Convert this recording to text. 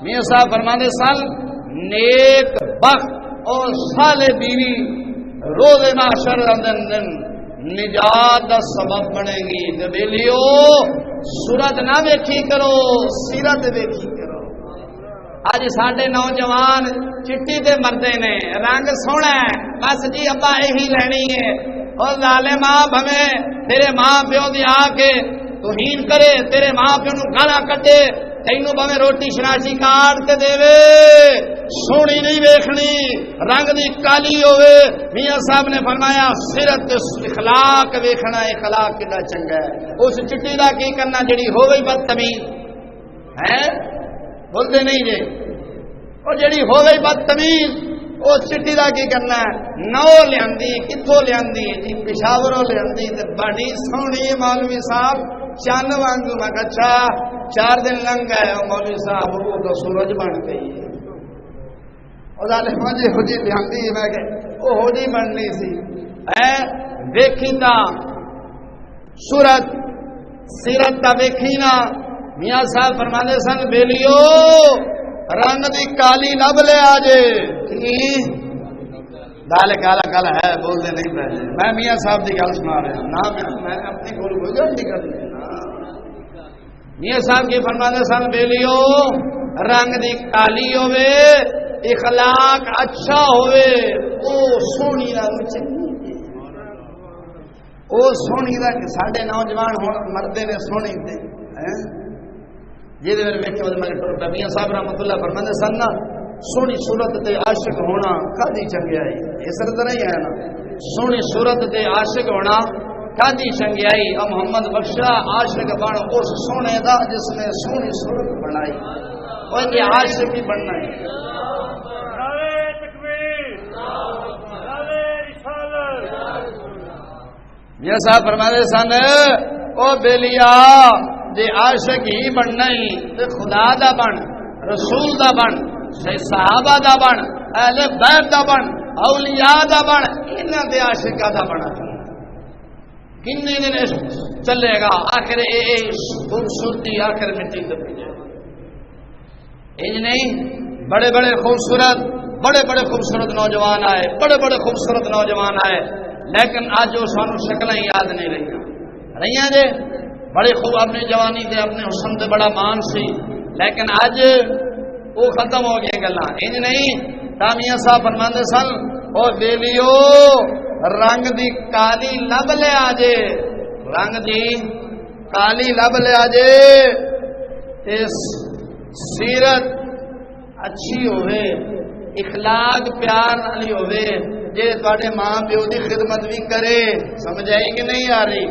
میاں صاحب فرمانے سن نیک بخت اور صالح بیوی روز محشر دن نجات دا سبب بنے گی۔ بیلیو صورت نہ ویکھی کرو، سیرت ویکھی کرو۔ اج ساڈے نوجوان چٹی تے مردے نے، رنگ سونا ہے بس جی ابا یہی لینی ہے، اور ظالما بھویں تیرے ماں پیو دی آ کے توہین کرے، تیرے ماں پیو نو گالاں کڈے، تینوں بھویں روٹی شراشی کاٹ کے دے، سونی نہیں ویکھنی، رنگ دی کالی ہوئے۔ میاں صاحب نے فرمایا سیرت اخلاق ویکھنا، اخلاق کتنا چنگا ہے۔ اس چٹی دا کی کرنا جڑی ہوئی بدتمیز ہے، بولتے نہیں جی، اور جڑی ہوئی بدتمیز اس چٹی دا کی کرنا ہے؟ نو لیاندی، کتھوں لیاندی جی؟ پشاوروں لیاندی تے بڑی سونی مولوی صاحب چن وانگو۔ میں کہا اچھا 4 دن لنگ گئے مولوی صاحب وہ تو سورج بن گئی ہے۔ جی ہو جی لیاندی، میں کہ وہ ہو جی بننی سی اے ویکھی تا صورت سیرت تا ویکھی نا۔ میاں صاحب فرماندے سن بیلیو رنگ دی کالی لب لے آجے، دال کالا کالا ہے بولتے نہیں پہلے۔ میں میاں صاحب کی گل سنا رہا نا، میں اپنی گل کوئی گل نہیں کرنی۔ میاں صاحب کی فرماندے سن بیلیو رنگ دی کالی ہوئے، اخلاق اچھا ہوئے، او سونی رنگ چنگی، او سونی رنگ۔ ساڈے نوجوان مردے نے سونی تے جی میاں صاحب رحمت اللہ فرماندے سن نا سونی صورت تے عاشق ہونا کدی چنگیائی، اس طرح ہی ہے نا، سونی صورت تے عاشق ہونا کدی چنگیائی۔ اب محمد بخشا عاشق بن اس سونے دا جس نے سونی صورت بنائی، اور یہ عاشق ہی بننا ہے۔ میاں صاحب فرماندے سن او بیلیا جے عاشق ہی بننا ہی تے خدا دا بن، رسول دا بن، صحابہ دا بن، اہل بیت دا بن، اولیاء دا بن، انہاں دے عاشقاں دا بنا۔ کتنے دن چلے گا، آخر خوبصورتی آخر مٹی دبی جائے۔ انج نہیں، بڑے بڑے خوبصورت نوجوان آئے، بڑے بڑے خوبصورت نوجوان آئے، لیکن آج وہ سانو شکلیں یاد نہیں رہی جی۔ بڑی خوب اپنی جوانی دے اپنے حسن دے بڑا مان سی، لیکن اج وہ ختم ہو گئی گلاں۔ انج نہیں، میاں صاحب فرماندے سن او بیلیو رنگ دی کالی لب لے آجے، رنگ دی کالی لب لے آجے، سیرت اچھی ہوئے، اخلاق پیار والی ہوئے، جے تواڈے ماں پیو دی خدمت بھی کرے۔ سمجھ آئی کہ نہیں آ رہی؟